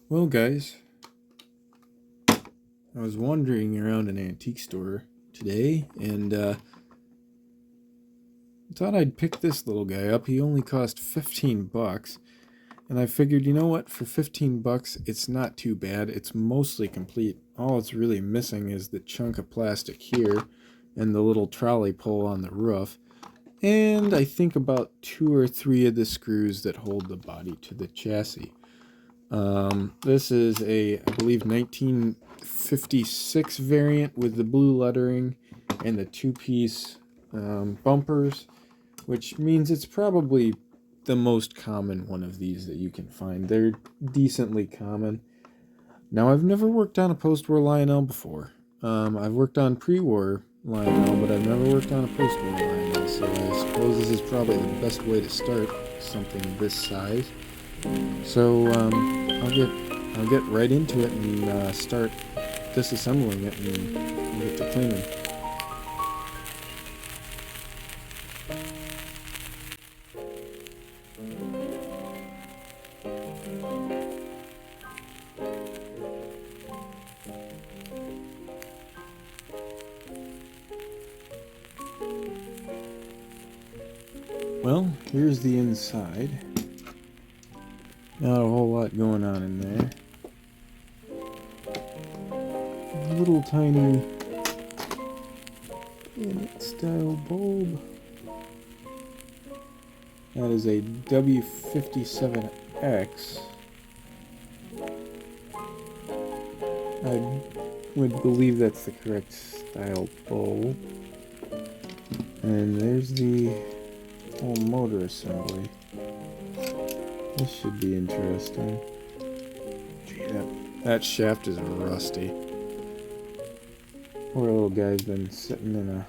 Well, guys, I was wandering around an antique store today and thought I'd pick this little guy up. He only cost 15 bucks. And I figured, you know what, for 15 bucks, it's not too bad. It's mostly complete. All it's really missing is the chunk of plastic here and the little trolley pole on the roof. And I think about 2 or 3 of the screws that hold the body to the chassis. This is I believe, 1956 variant with the blue lettering and the two-piece bumpers, which means it's probably the most common one of these that you can find. They're decently common. Now, I've never worked on a post-war Lionel before. I've worked on pre-war Lionel, but I've never worked on a post-war Lionel, so I suppose this is probably the best way to start something this size. So I'll get right into it and start disassembling it and get to cleaning. Well, here's the inside. Not a whole lot going on in there. A little tiny planet style bulb. That is a W57X. I would believe that's the correct style bulb. And there's the whole motor assembly. This should be interesting. Gee, that shaft is rusty. Poor little guy's been sitting in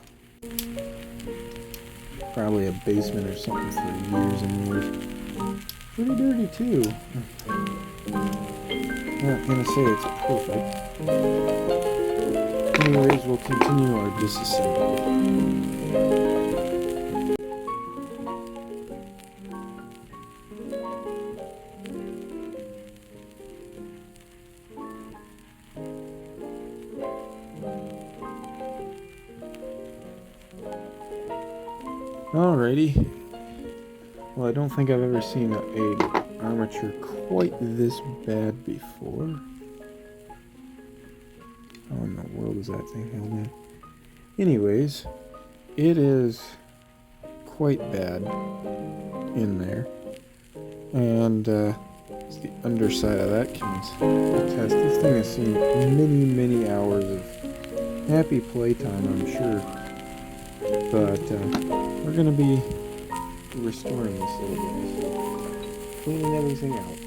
probably a basement or something for years and years. Pretty dirty too. Not gonna say it's perfect. Anyways, we'll continue our disassembly. Alrighty. Well, I don't think I've ever seen a armature quite this bad before. How in the world is that thing held in? Anyways, it is quite bad in there. And it's the underside of that can attest. This thing has seen many, many hours of happy playtime, I'm sure. But we're going to be restoring this little guy, so cleaning everything out.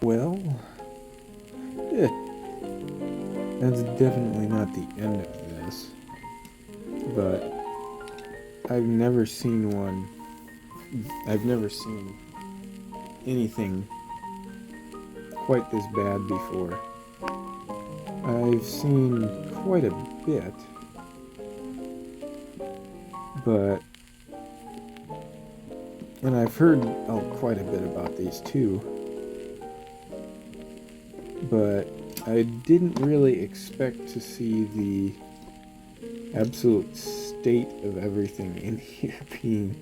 Well, that's definitely not the end of this, but I've never seen anything quite this bad before. I've seen quite a bit, and I've heard quite a bit about these too. But I didn't really expect to see the absolute state of everything in here being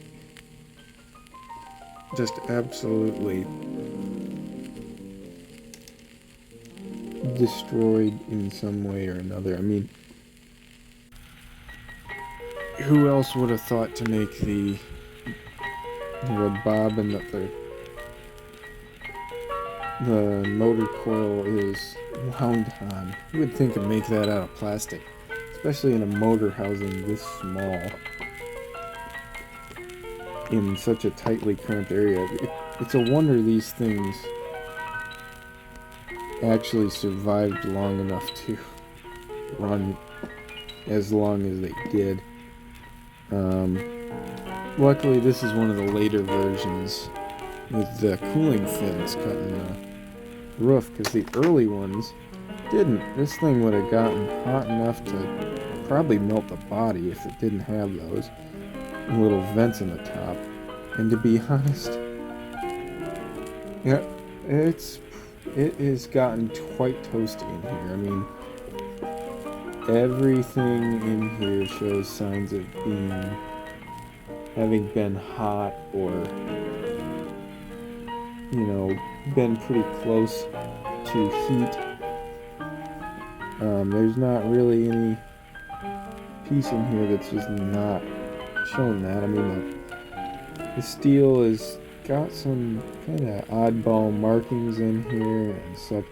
just absolutely destroyed in some way or another. I mean, who else would have thought to make the bobbin that the motor coil is wound on? You would think of make that out of plastic, especially in a motor housing this small. in such a tightly cramped area. It's a wonder these things actually survived long enough to run as long as they did. Luckily, this is one of the later versions with the cooling fins cutting the roof, because the early ones didn't. This thing would have gotten hot enough to probably melt the body if it didn't have those little vents in the top. And to be honest, yeah, it has gotten quite toasty in here. I mean, everything in here shows signs of having been hot or, you know, been pretty close to heat. There's not really any piece in here that's just not showing that. I mean, the steel has got some kind of oddball markings in here and stuff.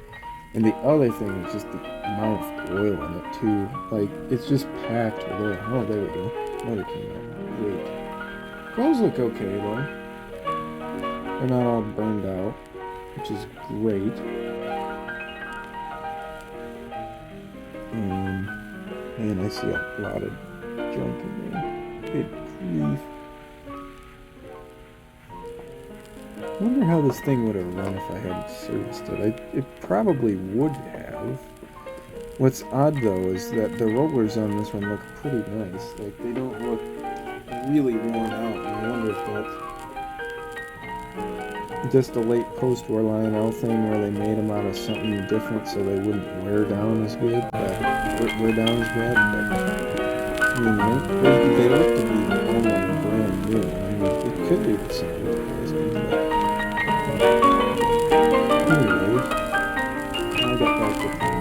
And the other thing is just the amount of oil in it too. Like, it's just packed with oil. Oh, there we go. Motor came out. Great. Clothes look okay though. They're not all burned out, which is great. Man, I see a lot of junk in there. Good grief. I wonder how this thing would have run if I hadn't serviced it. It probably would have. What's odd though is that the rollers on this one look pretty nice. Like, they don't look really worn out. And I wonder if that's just a late post-war Lionel thing where they made them out of something different so they wouldn't wear down as good. Wear down as bad. But, I mean, they look to be almost brand new. I mean, it could be the same replacement, but anyway, I got back to time.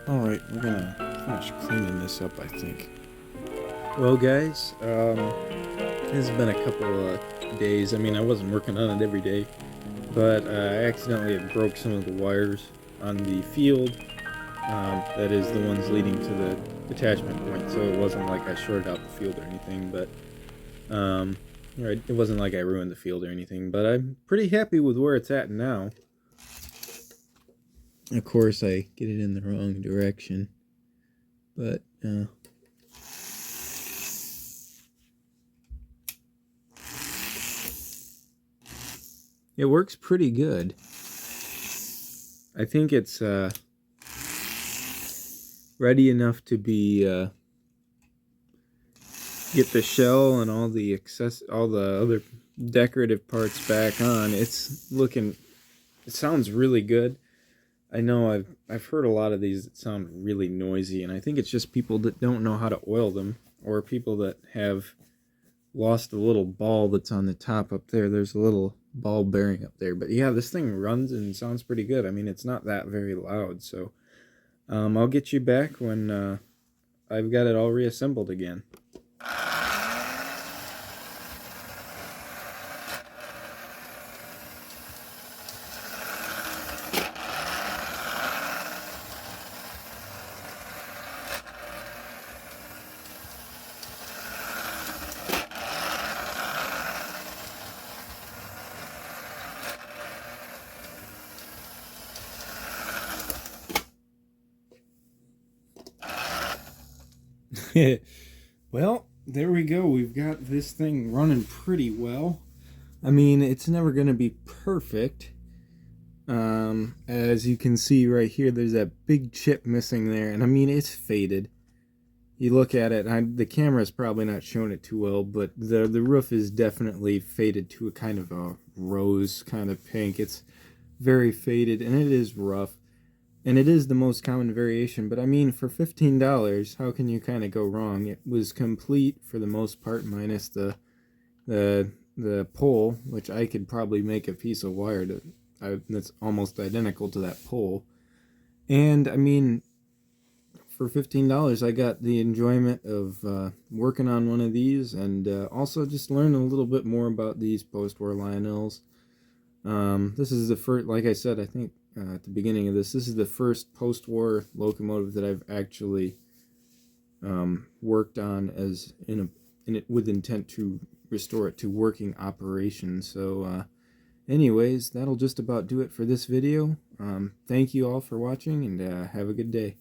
Alright, we're gonna finish cleaning this up, I think. Well, guys, it's been a couple of days. I mean, I wasn't working on it every day, but I accidentally broke some of the wires on the field. That is the ones leading to the attachment point, so it wasn't like I shorted out the field or anything, but it wasn't like I ruined the field or anything, but I'm pretty happy with where it's at now. Of course, I get it in the wrong direction, but it works pretty good. I think it's ready enough to be get the shell and all the other decorative parts back on. It sounds really good. I know I've heard a lot of these that sound really noisy, and I think it's just people that don't know how to oil them, or people that have lost the little ball that's on the top up there. There's a little ball bearing up there. But yeah, this thing runs and sounds pretty good. I mean, it's not that very loud, so I'll get you back when I've got it all reassembled again. Well, there we go. We've got this thing running pretty well. I mean, it's never going to be perfect. As you can see right here, there's that big chip missing there. And I mean, it's faded. you look at it, the camera's probably not showing it too well, but the roof is definitely faded to a kind of a rose kind of pink. It's very faded, and it is rough, and it is the most common variation. But I mean, for $15, how can you kind of go wrong? It was complete for the most part, minus the pole, which I could probably make a piece of wire that's almost identical to that pole. And I mean, for $15, I got the enjoyment of working on one of these, and also just learn a little bit more about these post-war Lionels. This is the first, like I said, I think at the beginning of this is the first post-war locomotive that I've actually worked on as with intent to restore it to working operation. So anyways, that'll just about do it for this video. Thank you all for watching, and have a good day.